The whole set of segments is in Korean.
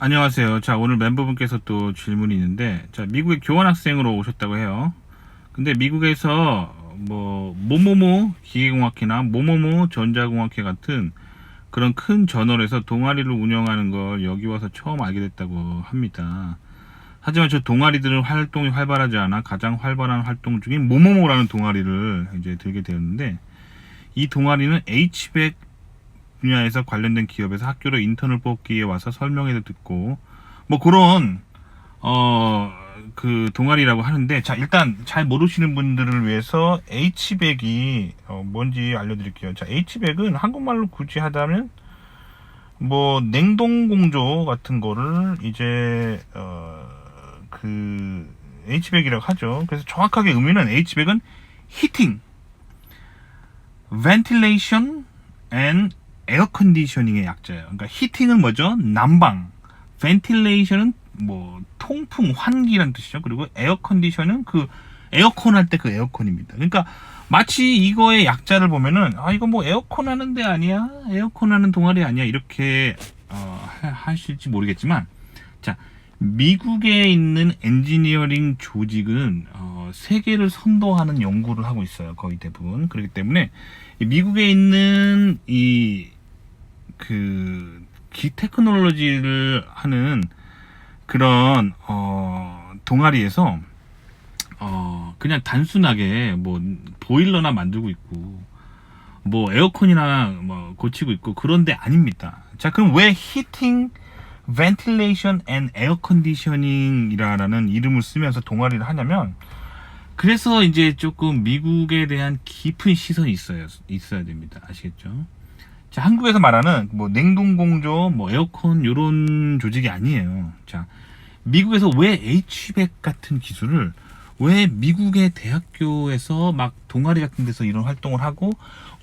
안녕하세요. 자, 오늘 멤버분께서 또 질문이 있는데, 자, 미국에 교환학생으로 오셨다고 해요. 근데 미국에서 모모모 기계공학회나 모모모 전자공학회 같은 그런 큰 저널에서 동아리를 운영하는 걸 여기 와서 처음 알게 됐다고 합니다. 하지만 저 동아리들은 활동이 활발하지 않아 가장 활발한 활동 중인 모모모라는 동아리를 이제 들게 되었는데, 이 동아리는 HVAC 분야에서 관련된 기업에서 학교로 인턴을 뽑기에 와서 설명회도 듣고 그런 그 동아리라고 하는데, 자, 일단 잘 모르시는 분들을 위해서 HVAC이 뭔지 알려드릴게요. 자, HVAC은 한국말로 굳이 하자면 냉동 공조 같은 거를 이제 그 HVAC이라고 하죠. 그래서 정확하게 의미는 HVAC은 Heating, Ventilation and 에어 컨디셔닝의 약자예요. 그러니까 히팅은 뭐죠? 난방, 벤틸레이션은 통풍, 환기란 뜻이죠. 그리고 에어 컨디션은 그 에어컨 할 때 그 에어컨입니다. 그러니까 마치 이거의 약자를 보면은 이거 에어컨 하는 데 아니야? 에어컨 하는 동아리 아니야? 이렇게 하실지 모르겠지만, 자, 미국에 있는 엔지니어링 조직은 세계를 선도하는 연구를 하고 있어요. 거의 대부분. 그렇기 때문에 미국에 있는 테크놀로지를 하는 그런 동아리에서 그냥 단순하게 보일러나 만들고 있고 에어컨이나 고치고 있고 그런데 아닙니다. 자, 그럼 왜 히팅, ventilation and air conditioning이라는 이름을 쓰면서 동아리를 하냐면, 그래서 이제 조금 미국에 대한 깊은 시선이 있어야 됩니다. 아시겠죠? 자, 한국에서 말하는 냉동공조, 에어컨 요런 조직이 아니에요. 자, 미국에서 왜 HVAC 같은 기술을, 왜 미국의 대학교에서 동아리 같은 데서 이런 활동을 하고,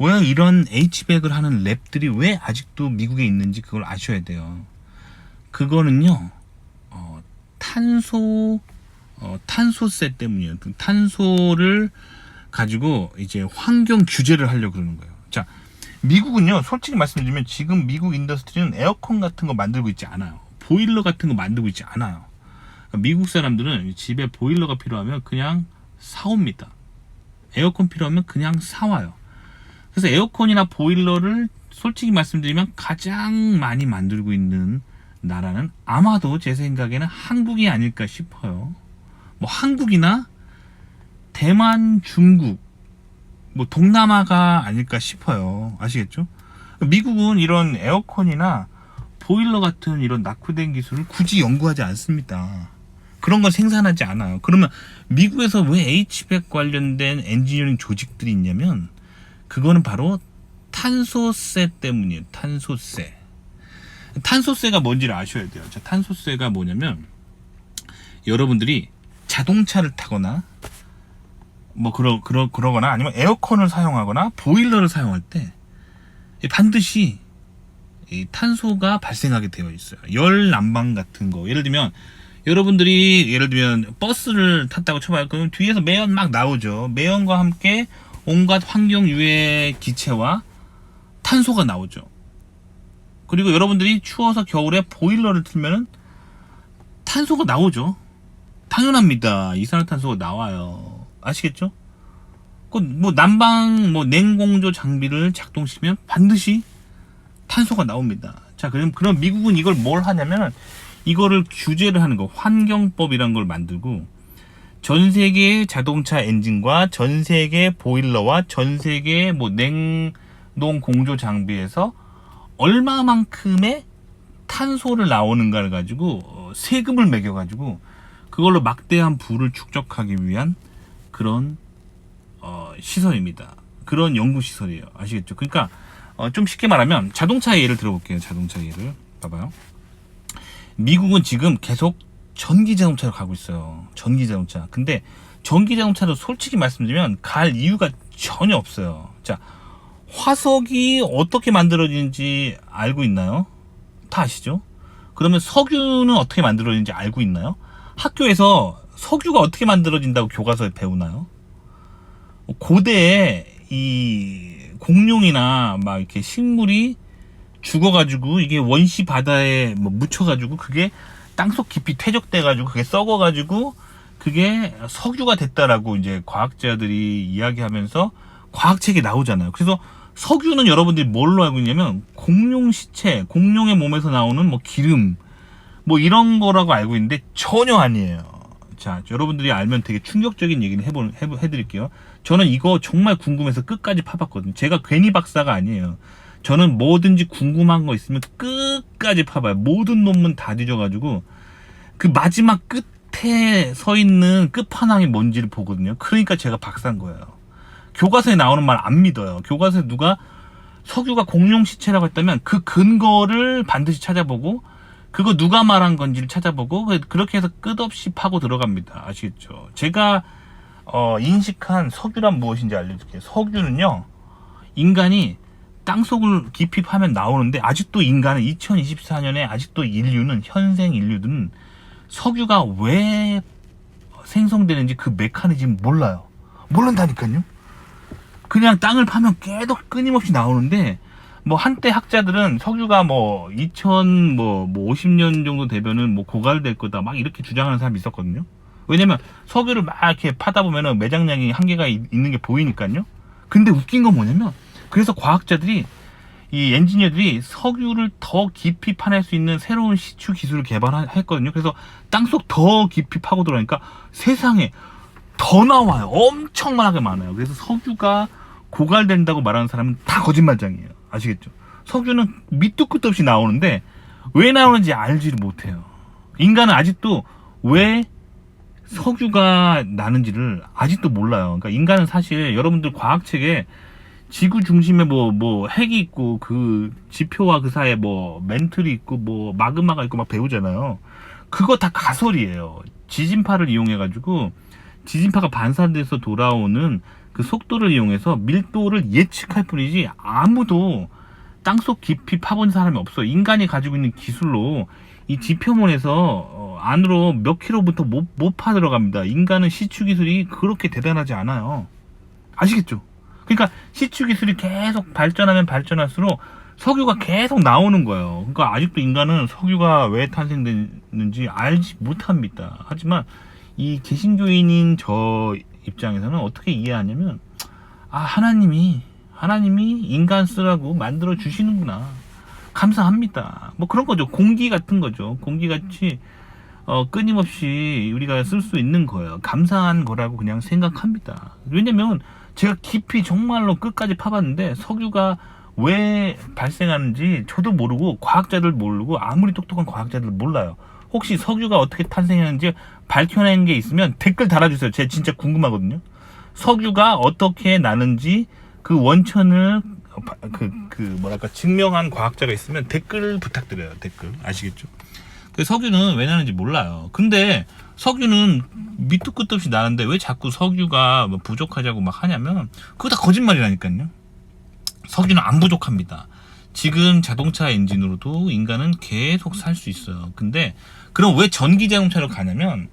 왜 이런 HVAC을 하는 랩들이 왜 아직도 미국에 있는지 그걸 아셔야 돼요. 그거는요, 탄소세 때문이에요. 탄소를 가지고 이제 환경 규제를 하려고 그러는 거예요. 자, 미국은요, 솔직히 말씀드리면 지금 미국 인더스트리는 에어컨 같은 거 만들고 있지 않아요. 보일러 같은 거 만들고 있지 않아요. 그러니까 미국 사람들은 집에 보일러가 필요하면 그냥 사옵니다. 에어컨 필요하면 그냥 사와요. 그래서 에어컨이나 보일러를 솔직히 말씀드리면 가장 많이 만들고 있는 나라는 아마도 제 생각에는 한국이 아닐까 싶어요. 한국이나 대만, 중국, 동남아가 아닐까 싶어요. 아시겠죠? 미국은 이런 에어컨이나 보일러 같은 이런 낙후된 기술을 굳이 연구하지 않습니다. 그런 걸 생산하지 않아요. 그러면 미국에서 왜 HVAC 관련된 엔지니어링 조직들이 있냐면, 그거는 바로 탄소세 때문이에요. 탄소세. 탄소세가 뭔지를 아셔야 돼요. 자, 탄소세가 뭐냐면, 여러분들이 자동차를 타거나 그러거나 아니면 에어컨을 사용하거나 보일러를 사용할 때 반드시 이 탄소가 발생하게 되어 있어요. 열 난방 같은 거. 예를 들면 버스를 탔다고 쳐봐요. 그럼 뒤에서 매연 막 나오죠. 매연과 함께 온갖 환경 유해 기체와 탄소가 나오죠. 그리고 여러분들이 추워서 겨울에 보일러를 틀면은 탄소가 나오죠. 당연합니다. 이산화탄소가 나와요. 아시겠죠? 난방, 냉공조 장비를 작동시키면 반드시 탄소가 나옵니다. 자, 그럼 미국은 이걸 뭘 하냐면, 이거를 규제를 하는 거, 환경법이란 걸 만들고, 전 세계의 자동차 엔진과 전 세계 보일러와 전 세계 냉동 공조 장비에서 얼마만큼의 탄소를 나오는가를 가지고 세금을 매겨가지고 그걸로 막대한 부를 축적하기 위한 그런 시설입니다. 그런 연구 시설이에요. 아시겠죠? 그러니까 좀 쉽게 말하면 자동차 예를 들어볼게요. 자동차 예를 봐봐요. 미국은 지금 계속 전기 자동차로 가고 있어요. 전기 자동차. 근데 전기 자동차도 솔직히 말씀드리면 갈 이유가 전혀 없어요. 자, 화석이 어떻게 만들어지는지 알고 있나요? 다 아시죠? 그러면 석유는 어떻게 만들어지는지 알고 있나요? 학교에서 석유가 어떻게 만들어진다고 교과서에 배우나요? 고대에 이 공룡이나 이렇게 식물이 죽어가지고 이게 원시 바다에 뭐 묻혀가지고 그게 땅속 깊이 퇴적돼가지고 그게 썩어가지고 그게 석유가 됐다라고 이제 과학자들이 이야기하면서 과학책에 나오잖아요. 그래서 석유는 여러분들이 뭘로 알고 있냐면 공룡 시체, 공룡의 몸에서 나오는 뭐 기름 뭐 이런 거라고 알고 있는데 전혀 아니에요. 자, 여러분들이 알면 되게 충격적인 얘기를 해드릴게요. 저는 이거 정말 궁금해서 끝까지 파봤거든요. 제가 괜히 박사가 아니에요. 저는 뭐든지 궁금한 거 있으면 끝까지 파봐요. 모든 논문 다 뒤져가지고 그 마지막 끝에 서 있는 끝판왕이 뭔지를 보거든요. 그러니까 제가 박사인 거예요. 교과서에 나오는 말 안 믿어요. 교과서에 누가 석유가 공룡 시체라고 했다면 그 근거를 반드시 찾아보고 그거 누가 말한 건지를 찾아보고 그렇게 해서 끝없이 파고 들어갑니다. 아시겠죠? 제가 인식한 석유란 무엇인지 알려드릴게요. 석유는요, 인간이 땅속을 깊이 파면 나오는데 아직도 인간은 2024년에 아직도 인류는 현생 인류들은 석유가 왜 생성되는지 그 메커니즘 몰라요. 모른다니까요. 그냥 땅을 파면 계속 끊임없이 나오는데 뭐 한때 학자들은 석유가 뭐 50년 정도 되면은 뭐 고갈될 거다 막 이렇게 주장하는 사람이 있었거든요. 왜냐면 석유를 막 이렇게 파다 보면은 매장량이 한계가 있는 게 보이니까요. 근데 웃긴 건 뭐냐면 그래서 과학자들이 이 엔지니어들이 석유를 더 깊이 파낼 수 있는 새로운 시추 기술을 개발했거든요. 그래서 땅속 더 깊이 파고 들어가니까 세상에 더 나와요. 엄청나게 많아요. 그래서 석유가 고갈된다고 말하는 사람은 다 거짓말장이에요. 아시겠죠? 석유는 밑도 끝도 없이 나오는데 왜 나오는지 알지를 못해요. 인간은 아직도 왜 석유가 나는지를 아직도 몰라요. 그러니까 인간은 사실 여러분들 과학책에 지구 중심에 뭐 핵이 있고 그 지표와 그 사이에 뭐 멘틀이 있고 뭐 마그마가 있고 막 배우잖아요. 그거 다 가설이에요. 지진파를 이용해가지고 지진파가 반사돼서 돌아오는 그 속도를 이용해서 밀도를 예측할 뿐이지 아무도 땅속 깊이 파본 사람이 없어. 인간이 가지고 있는 기술로 이 지표면에서 안으로 몇 킬로부터 못 파 들어갑니다. 인간은 시추 기술이 그렇게 대단하지 않아요. 아시겠죠? 그러니까 시추 기술이 계속 발전하면 발전할수록 석유가 계속 나오는 거예요. 그러니까 아직도 인간은 석유가 왜 탄생됐는지 알지 못합니다. 하지만 이 개신교인인 저 입장에서는 어떻게 이해하냐면 하나님이 인간 쓰라고 만들어 주시는구나. 감사합니다. 뭐 그런 거죠. 공기 같은 거죠. 공기같이 끊임없이 우리가 쓸 수 있는 거예요. 감사한 거라고 그냥 생각합니다. 왜냐면 제가 깊이 정말로 끝까지 파봤는데 석유가 왜 발생하는지 저도 모르고 과학자들 모르고 아무리 똑똑한 과학자들 몰라요. 혹시 석유가 어떻게 탄생했는지 밝혀낸 게 있으면 댓글 달아주세요. 제가 진짜 궁금하거든요. 석유가 어떻게 나는지 그 원천을 증명한 과학자가 있으면 댓글 부탁드려요. 댓글. 아시겠죠? 그 석유는 왜 나는지 몰라요. 근데 석유는 밑도 끝도 없이 나는데 왜 자꾸 석유가 뭐 부족하자고 막 하냐면 그거 다 거짓말이라니까요. 석유는 안 부족합니다. 지금 자동차 엔진으로도 인간은 계속 살 수 있어요. 근데 그럼 왜 전기 자동차로 가냐면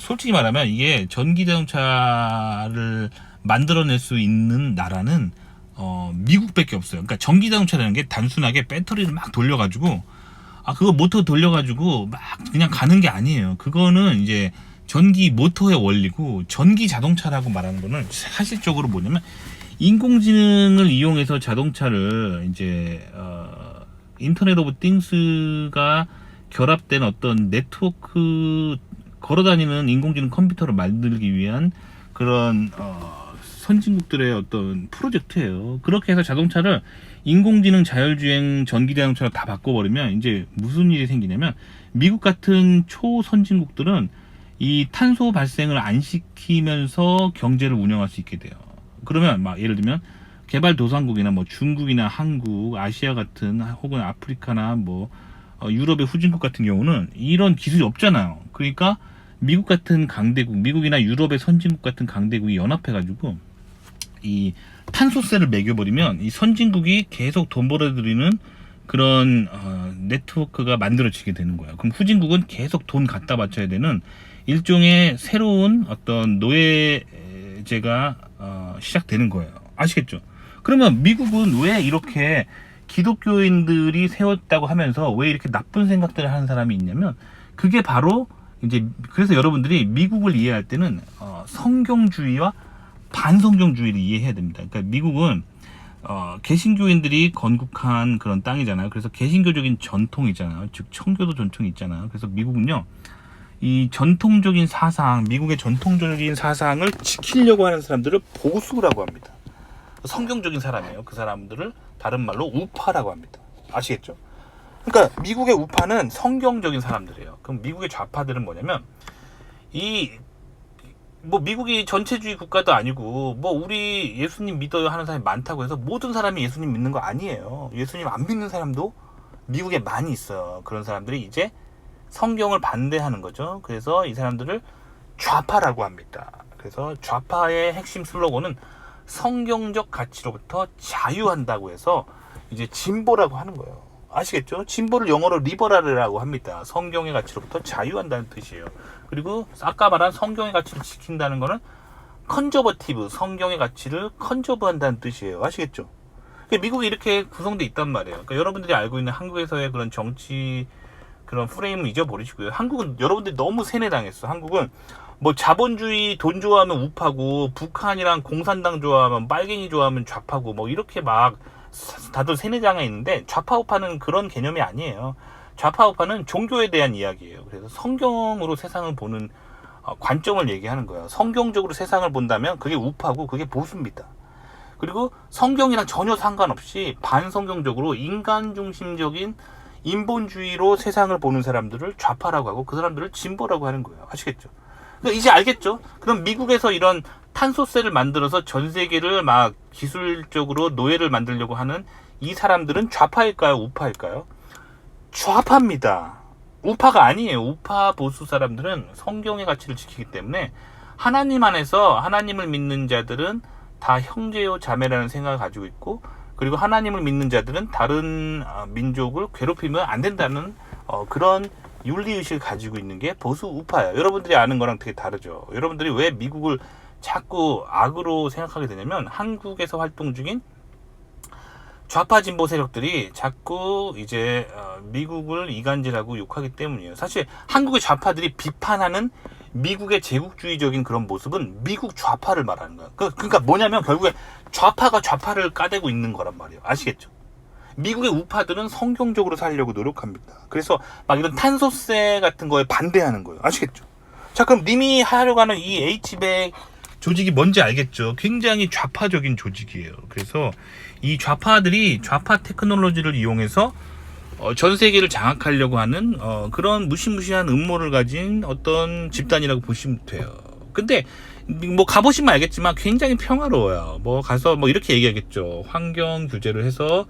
솔직히 말하면 이게 전기 자동차를 만들어낼 수 있는 나라는 미국밖에 없어요. 그러니까 전기 자동차라는 게 단순하게 배터리를 막 돌려가지고 그거 모터 돌려가지고 막 그냥 가는 게 아니에요. 그거는 이제 전기 모터의 원리고 전기 자동차라고 말하는 거는 사실적으로 뭐냐면 인공지능을 이용해서 자동차를 이제 인터넷 오브 띵스가 결합된 어떤 네트워크 걸어다니는 인공지능 컴퓨터를 만들기 위한 그런 선진국들의 어떤 프로젝트예요. 그렇게 해서 자동차를 인공지능 자율주행 전기자동차로 다 바꿔버리면 이제 무슨 일이 생기냐면 미국 같은 초선진국들은 이 탄소 발생을 안 시키면서 경제를 운영할 수 있게 돼요. 그러면 막 예를 들면 개발도상국이나 뭐 중국이나 한국, 아시아 같은 혹은 아프리카나 뭐 유럽의 후진국 같은 경우는 이런 기술이 없잖아요. 그러니까 미국 같은 강대국, 미국이나 유럽의 선진국 같은 강대국이 연합해가지고 이 탄소세를 매겨버리면 이 선진국이 계속 돈 벌어들이는 그런 네트워크가 만들어지게 되는 거예요. 그럼 후진국은 계속 돈 갖다 바쳐야 되는 일종의 새로운 어떤 노예제가 시작되는 거예요. 아시겠죠? 그러면 미국은 왜 이렇게 기독교인들이 세웠다고 하면서 왜 이렇게 나쁜 생각들을 하는 사람이 있냐면, 그게 바로 이제, 그래서 여러분들이 미국을 이해할 때는 성경주의와 반성경주의를 이해해야 됩니다. 그러니까 미국은 개신교인들이 건국한 그런 땅이잖아요. 그래서 개신교적인 전통이잖아요. 즉 청교도 전통이 있잖아요. 그래서 미국은요, 이 전통적인 사상, 미국의 전통적인 사상을 지키려고 하는 사람들을 보수라고 합니다. 성경적인 사람이에요. 그 사람들을 다른 말로 우파라고 합니다. 아시겠죠? 그러니까 미국의 우파는 성경적인 사람들이에요. 그럼 미국의 좌파들은 뭐냐면, 미국이 전체주의 국가도 아니고, 우리 예수님 믿어요 하는 사람이 많다고 해서 모든 사람이 예수님 믿는 거 아니에요. 예수님 안 믿는 사람도 미국에 많이 있어요. 그런 사람들이 이제 성경을 반대하는 거죠. 그래서 이 사람들을 좌파라고 합니다. 그래서 좌파의 핵심 슬로건은 성경적 가치로부터 자유한다고 해서 이제 진보라고 하는 거예요. 아시겠죠? 진보를 영어로 리버럴이라고 합니다. 성경의 가치로부터 자유한다는 뜻이에요. 그리고 아까 말한 성경의 가치를 지킨다는 거는 컨저버티브, 성경의 가치를 컨저브한다는 뜻이에요. 아시겠죠? 미국이 이렇게 구성되어 있단 말이에요. 그러니까 여러분들이 알고 있는 한국에서의 그런 정치 그런 프레임을 잊어버리시고요. 한국은 여러분들이 너무 세뇌당했어. 한국은 자본주의 돈 좋아하면 우파고, 북한이랑 공산당 좋아하면 빨갱이 좋아하면 좌파고, 이렇게 막 다들 세뇌당해 있는데, 좌파 우파는 그런 개념이 아니에요. 좌파 우파는 종교에 대한 이야기예요. 그래서 성경으로 세상을 보는 관점을 얘기하는 거예요. 성경적으로 세상을 본다면 그게 우파고 그게 보수입니다. 그리고 성경이랑 전혀 상관없이 반성경적으로 인간 중심적인 인본주의로 세상을 보는 사람들을 좌파라고 하고, 그 사람들을 진보라고 하는 거예요. 아시겠죠? 그러니까 이제 알겠죠? 그럼 미국에서 이런 탄소세를 만들어서 전 세계를 막 기술적으로 노예를 만들려고 하는 이 사람들은 좌파일까요? 우파일까요? 좌파입니다. 우파가 아니에요. 우파 보수 사람들은 성경의 가치를 지키기 때문에, 하나님 안에서 하나님을 믿는 자들은 다 형제요 자매라는 생각을 가지고 있고, 그리고 하나님을 믿는 자들은 다른 민족을 괴롭히면 안 된다는 그런 윤리의식을 가지고 있는 게 보수 우파예요. 여러분들이 아는 거랑 되게 다르죠. 여러분들이 왜 미국을 자꾸 악으로 생각하게 되냐면, 한국에서 활동 중인 좌파 진보 세력들이 자꾸 이제 미국을 이간질하고 욕하기 때문이에요. 사실 한국의 좌파들이 비판하는 미국의 제국주의적인 그런 모습은 미국 좌파를 말하는 거야. 그러니까 뭐냐면 결국에 좌파가 좌파를 까대고 있는 거란 말이에요. 아시겠죠? 미국의 우파들은 성경적으로 살려고 노력합니다. 그래서 막 이런 탄소세 같은 거에 반대하는 거예요. 아시겠죠? 자, 그럼 님이 하려고 하는 이 H백 조직이 뭔지 알겠죠? 굉장히 좌파적인 조직이에요. 그래서 이 좌파들이 좌파 테크놀로지를 이용해서 전 세계를 장악하려고 하는 그런 무시무시한 음모를 가진 어떤 집단이라고 보시면 돼요. 근데 가보시면 알겠지만 굉장히 평화로워요. 가서 이렇게 얘기하겠죠. 환경 규제를 해서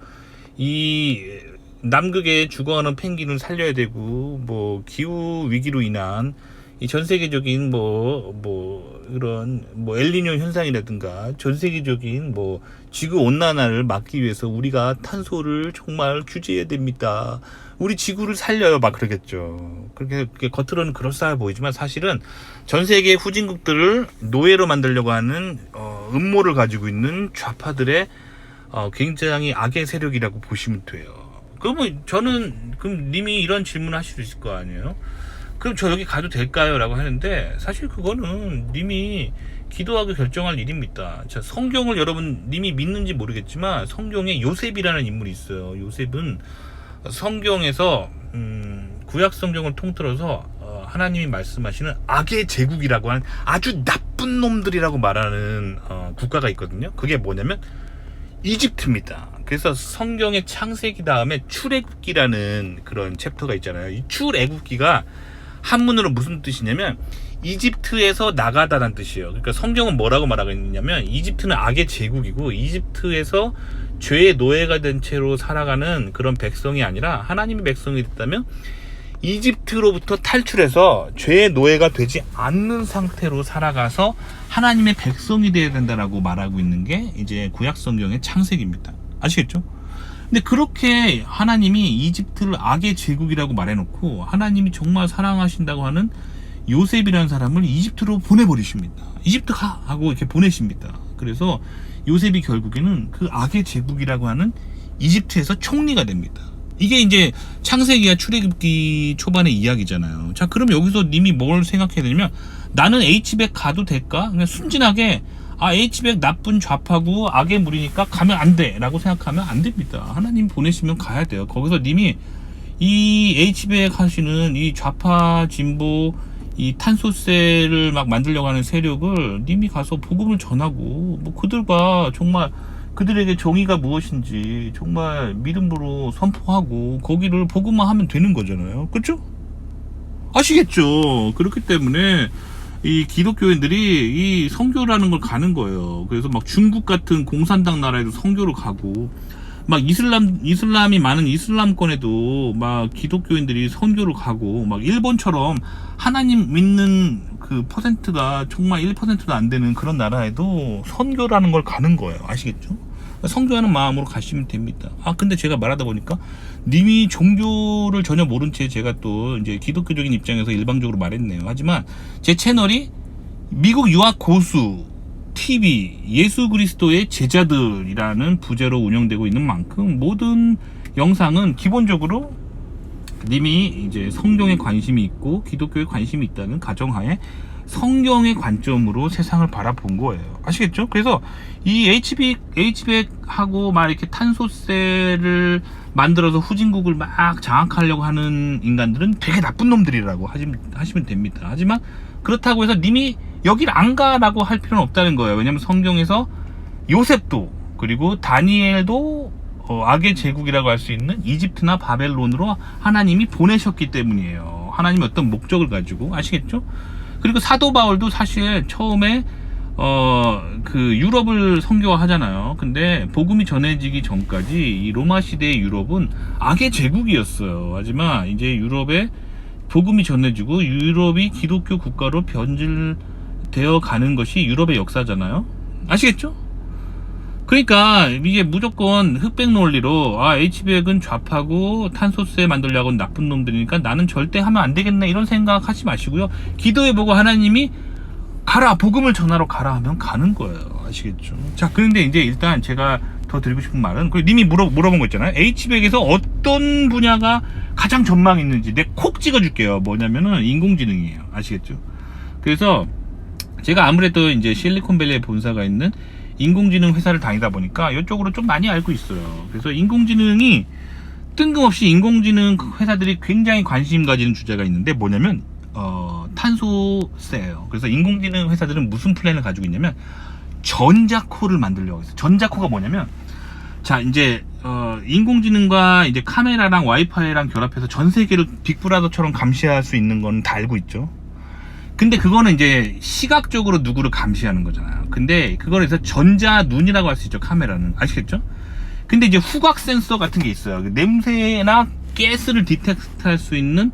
이 남극에 죽어가는 펭귄을 살려야 되고, 기후 위기로 인한 이 전 세계적인 이런 엘니뇨 현상이라든가 전 세계적인 지구 온난화를 막기 위해서 우리가 탄소를 정말 규제해야 됩니다. 우리 지구를 살려요, 막 그러겠죠. 그렇게 겉으로는 그럴싸해 보이지만 사실은 전 세계 후진국들을 노예로 만들려고 하는 음모를 가지고 있는 좌파들의 굉장히 악의 세력이라고 보시면 돼요. 그럼 님이 이런 질문을 하실 수 있을 거 아니에요? 그럼 저 여기 가도 될까요? 라고 하는데, 사실 그거는 님이 기도하고 결정할 일입니다. 자, 성경을 님이 믿는지 모르겠지만 성경에 요셉이라는 인물이 있어요. 요셉은 성경에서 구약 성경을 통틀어서 하나님이 말씀하시는 악의 제국이라고 하는 아주 나쁜 놈들이라고 말하는 국가가 있거든요. 그게 뭐냐면 이집트입니다. 그래서 성경의 창세기 다음에 출애굽기라는 그런 챕터가 있잖아요. 이 출애굽기가 한문으로 무슨 뜻이냐면 이집트에서 나가다라는 뜻이에요. 그러니까 성경은 뭐라고 말하고 있냐면, 이집트는 악의 제국이고 이집트에서 죄의 노예가 된 채로 살아가는 그런 백성이 아니라 하나님의 백성이 됐다면 이집트로부터 탈출해서 죄의 노예가 되지 않는 상태로 살아가서 하나님의 백성이 되어야 된다라고 말하고 있는 게 이제 구약 성경의 창세기입니다. 아시겠죠? 근데 그렇게 하나님이 이집트를 악의 제국이라고 말해놓고 하나님이 정말 사랑하신다고 하는 요셉이라는 사람을 이집트로 보내버리십니다. 이집트 가! 하고 이렇게 보내십니다. 그래서 요셉이 결국에는 그 악의 제국이라고 하는 이집트에서 총리가 됩니다. 이게 이제 창세기와 출애굽기 초반의 이야기잖아요. 자, 그럼 여기서 님이 뭘 생각해야 되냐면, 나는 H백 가도 될까? 그냥 순진하게 H백 나쁜 좌파고 악의 무리니까 가면 안 돼 라고 생각하면 안 됩니다. 하나님 보내시면 가야 돼요. 거기서 님이 이 H백 하시는 이 좌파 진보 이 탄소세를 막 만들려고 하는 세력을 님이 가서 복음을 전하고, 뭐 그들과 정말 그들에게 정의가 무엇인지 정말 믿음으로 선포하고 거기를 복음화 하면 되는 거잖아요. 그렇죠? 아시겠죠? 그렇기 때문에 이 기독교인들이 이 선교라는 걸 가는 거예요. 그래서 막 중국 같은 공산당 나라에도 선교를 가고, 막 이슬람이 많은 이슬람권에도 막 기독교인들이 선교를 가고, 막 일본처럼 하나님 믿는 그 퍼센트가 정말 1%도 안 되는 그런 나라에도 선교라는 걸 가는 거예요. 아시겠죠? 선교하는 마음으로 가시면 됩니다. 근데 제가 말하다 보니까 님이 종교를 전혀 모른 채 제가 또 이제 기독교적인 입장에서 일방적으로 말했네요. 하지만 제 채널이 미국 유학 고수 TV 예수 그리스도의 제자들이라는 부제로 운영되고 있는 만큼 모든 영상은 기본적으로 님이 이제 성경에 관심이 있고 기독교에 관심이 있다는 가정하에 성경의 관점으로 세상을 바라본 거예요. 아시겠죠? 그래서 이 H백하고 막 이렇게 탄소세를 만들어서 후진국을 막 장악하려고 하는 인간들은 되게 나쁜 놈들이라고 하시면 됩니다. 하지만 그렇다고 해서 님이 여길 안 가라고 할 필요는 없다는 거예요. 왜냐면 성경에서 요셉도 그리고 다니엘도 악의 제국이라고 할 수 있는 이집트나 바벨론으로 하나님이 보내셨기 때문이에요. 하나님의 어떤 목적을 가지고. 아시겠죠? 그리고 사도 바울도 사실 처음에 그 유럽을 선교하잖아요. 근데 복음이 전해지기 전까지 이 로마 시대의 유럽은 악의 제국이었어요. 하지만 이제 유럽에 복음이 전해지고 유럽이 기독교 국가로 변질되어 가는 것이 유럽의 역사잖아요. 아시겠죠? 그러니까 이게 무조건 흑백 논리로 H백은 좌파고 탄소세 만들려고 하는 나쁜 놈들이니까 나는 절대 하면 안 되겠네 이런 생각하지 마시고요. 기도해보고 하나님이 가라, 복음을 전하러 가라 하면 가는 거예요. 아시겠죠? 자, 그런데 이제 일단 제가 더 드리고 싶은 말은, 님이 물어본 거 있잖아요. H백에서 어떤 분야가 가장 전망이 있는지 내가 콕 찍어줄게요. 뭐냐면은 인공지능이에요. 아시겠죠? 그래서 제가 아무래도 이제 실리콘밸리에 본사가 있는 인공지능 회사를 다니다 보니까 이쪽으로 좀 많이 알고 있어요. 그래서 인공지능이 뜬금없이 인공지능 회사들이 굉장히 관심 가지는 주제가 있는데 뭐냐면 탄소세예요. 그래서 인공지능 회사들은 무슨 플랜을 가지고 있냐면 전자코를 만들려고 했어요. 전자코가 뭐냐면, 자, 이제 인공지능과 이제 카메라랑 와이파이랑 결합해서 전 세계를 빅브라더처럼 감시할 수 있는 건 다 알고 있죠. 근데 그거는 이제 시각적으로 누구를 감시하는 거잖아요. 근데 그거를 해서 전자 눈이라고 할 수 있죠. 카메라는. 아시겠죠? 근데 이제 후각 센서 같은 게 있어요. 냄새나 가스를 디텍트할 수 있는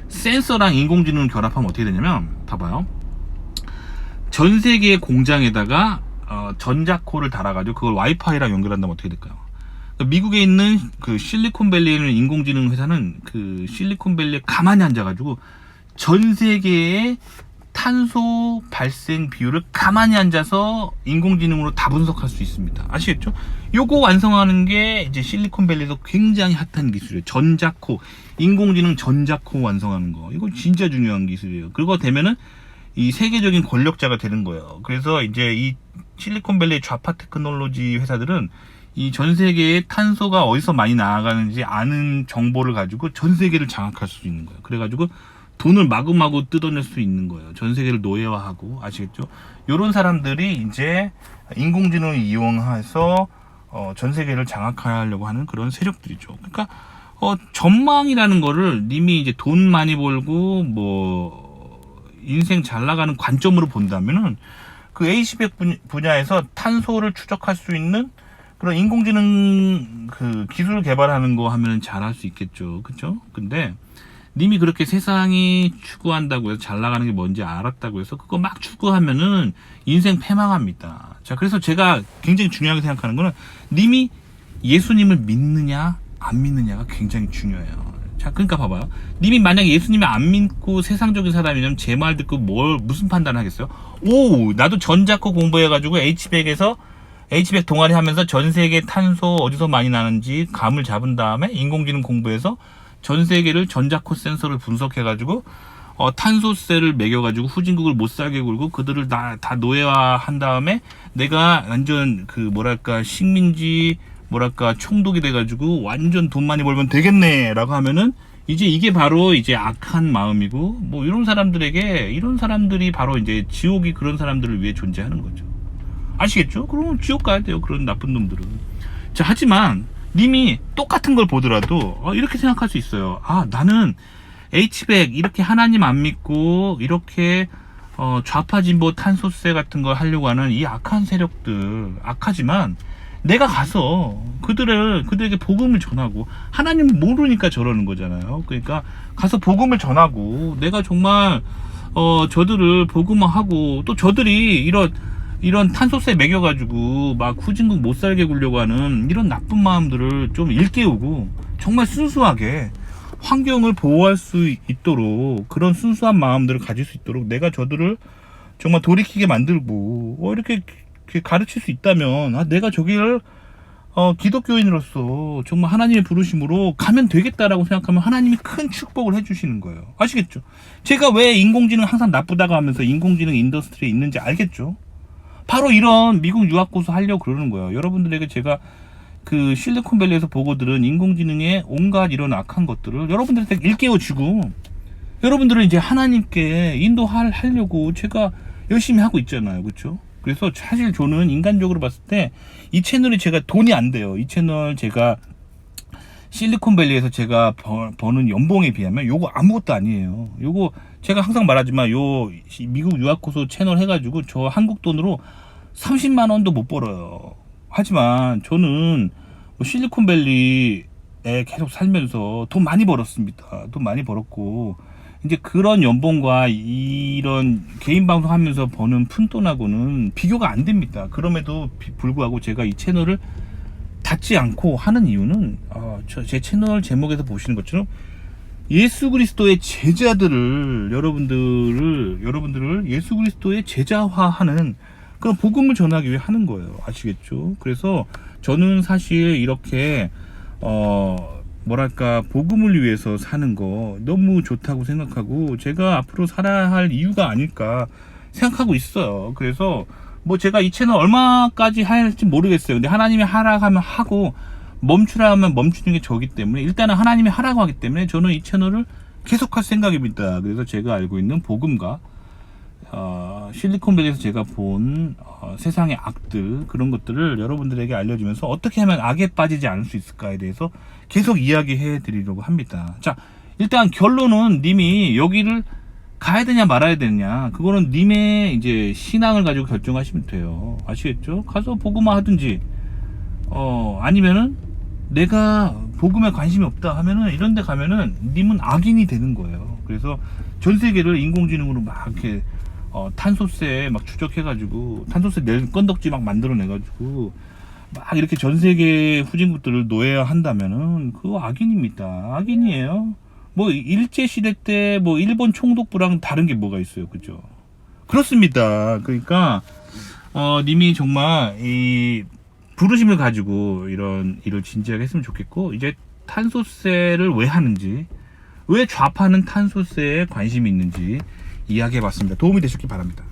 센서랑 인공지능을 결합하면 어떻게 되냐면, 봐봐요. 전 세계의 공장에다가 전자코를 달아가지고 그걸 와이파이랑 연결한다면 어떻게 될까요? 미국에 있는 그 실리콘밸리에 있는 인공지능 회사는 그 실리콘밸리에 가만히 앉아가지고 전 세계의 탄소 발생 비율을 가만히 앉아서 인공지능으로 다 분석할 수 있습니다. 아시겠죠? 요거 완성하는 게 이제 실리콘밸리에서 굉장히 핫한 기술이에요. 전자코, 인공지능 전자코 완성하는 거. 이거 진짜 중요한 기술이에요. 그거 되면은 이 세계적인 권력자가 되는 거예요. 그래서 이제 이 실리콘밸리 좌파 테크놀로지 회사들은 이 전 세계의 탄소가 어디서 많이 나아가는지 아는 정보를 가지고 전 세계를 장악할 수 있는 거예요. 그래가지고 돈을 마구마구 뜯어낼 수 있는 거예요. 전 세계를 노예화하고. 아시겠죠? 요런 사람들이 이제 인공지능을 이용해서 전 세계를 장악하려고 하는 그런 세력들이죠. 그러니까 전망이라는 거를 님이 이제 돈 많이 벌고 뭐 인생 잘 나가는 관점으로 본다면은 그 H백 분야에서 탄소를 추적할 수 있는 그런 인공지능 그 기술 개발하는 거 하면 잘할 수 있겠죠. 그쵸? 근데 님이 그렇게 세상이 추구한다고 해서 잘 나가는 게 뭔지 알았다고 해서 그거 막 추구하면은 인생 패망합니다. 자, 그래서 제가 굉장히 중요하게 생각하는 거는 님이 예수님을 믿느냐 안 믿느냐가 굉장히 중요해요. 자, 그러니까 봐봐요. 님이 만약에 예수님을 안 믿고 세상적인 사람이면 제 말 듣고 무슨 판단을 하겠어요? 오, 나도 전자코 공부해가지고 H백에서 H백 동아리 하면서 전 세계 탄소 어디서 많이 나는지 감을 잡은 다음에 인공지능 공부해서 전 세계를 전자코 센서를 분석해가지고 탄소세를 매겨가지고 후진국을 못 살게 굴고 그들을 다 노예화한 다음에 내가 완전 그 뭐랄까 식민지 뭐랄까 총독이 돼가지고 완전 돈 많이 벌면 되겠네라고 하면은 이제 이게 바로 이제 악한 마음이고 뭐 이런 사람들이 바로 이제 지옥이 그런 사람들을 위해 존재하는 거죠. 아시겠죠? 그러면 지옥 가야 돼요. 그런 나쁜 놈들은. 자, 하지만 님이 똑같은 걸 보더라도 이렇게 생각할 수 있어요. 아, 나는 H백 이렇게 하나님 안 믿고 이렇게 좌파 진보 탄소세 같은 걸 하려고 하는 이 악한 세력들 악하지만 내가 가서 그들에게 복음을 전하고 하나님 모르니까 저러는 거잖아요. 그러니까 가서 복음을 전하고 내가 정말 저들을 복음화하고 또 저들이 이런 탄소세 매겨가지고 막 후진국 못 살게 굴려고 하는 이런 나쁜 마음들을 좀 일깨우고 정말 순수하게 환경을 보호할 수 있도록 그런 순수한 마음들을 가질 수 있도록 내가 저들을 정말 돌이키게 만들고 이렇게 가르칠 수 있다면 내가 저기를 기독교인으로서 정말 하나님의 부르심으로 가면 되겠다라고 생각하면 하나님이 큰 축복을 해주시는 거예요. 아시겠죠? 제가 왜 인공지능 항상 나쁘다고 하면서 인공지능 인더스트리에 있는지 알겠죠? 바로 이런 미국 유학 고수 하려고 그러는 거예요. 여러분들에게 제가 그 실리콘밸리에서 보고 들은 인공지능의 온갖 이런 악한 것들을 여러분들한테 일깨워주고 여러분들은 이제 하나님께 인도하려고 제가 열심히 하고 있잖아요. 그렇죠? 그래서 사실 저는 인간적으로 봤을 때 이 채널이 제가 돈이 안 돼요. 이 채널 제가 실리콘밸리에서 제가 버는 연봉에 비하면 요거 아무것도 아니에요. 요거 제가 항상 말하지만 요 미국 유학고소 채널 해가지고 저 한국 돈으로 30만 원도 못 벌어요. 하지만 저는 실리콘밸리에 계속 살면서 돈 많이 벌었습니다. 돈 많이 벌었고 이제 그런 연봉과 이런 개인 방송 하면서 버는 푼돈하고는 비교가 안 됩니다. 그럼에도 불구하고 제가 이 채널을 닫지 않고 하는 이유는 제 채널 제목에서 보시는 것처럼 예수 그리스도의 제자들을 여러분들을 예수 그리스도의 제자화하는 그런 복음을 전하기 위해 하는 거예요. 아시겠죠? 그래서 저는 사실 이렇게 뭐랄까 복음을 위해서 사는 거 너무 좋다고 생각하고 제가 앞으로 살아야 할 이유가 아닐까 생각하고 있어요. 그래서 뭐 제가 이 채널 얼마까지 할지 모르겠어요. 근데 하나님이 하라고 하면 하고 멈추라 하면 멈추는 게 저기 때문에 일단은 하나님이 하라고 하기 때문에 저는 이 채널을 계속할 생각입니다. 그래서 제가 알고 있는 복음과 실리콘밸리에서 제가 본 세상의 악들 그런 것들을 여러분들에게 알려주면서 어떻게 하면 악에 빠지지 않을 수 있을까에 대해서 계속 이야기해 드리려고 합니다. 자, 일단 결론은 님이 여기를 가야 되냐 말아야 되냐 그거는 님의 이제 신앙을 가지고 결정하시면 돼요. 아시겠죠? 가서 복음화 하든지 아니면은 내가 복음에 관심이 없다 하면은 이런 데 가면은 님은 악인이 되는 거예요. 그래서 전 세계를 인공지능으로 막 이렇게 탄소세 막 추적해가지고 탄소세 낼 건덕지 막 만들어내가지고 막 이렇게 전 세계 후진국들을 노예화한다면은 그거 악인입니다. 악인이에요. 뭐 일제 시대 때 뭐 일본 총독부랑 다른 게 뭐가 있어요, 그죠? 그렇습니다. 그러니까 님이 정말 이 부르심을 가지고 이런 일을 진지하게 했으면 좋겠고 이제 탄소세를 왜 하는지 왜 좌파는 탄소세에 관심이 있는지 이야기해봤습니다. 도움이 되셨길 바랍니다.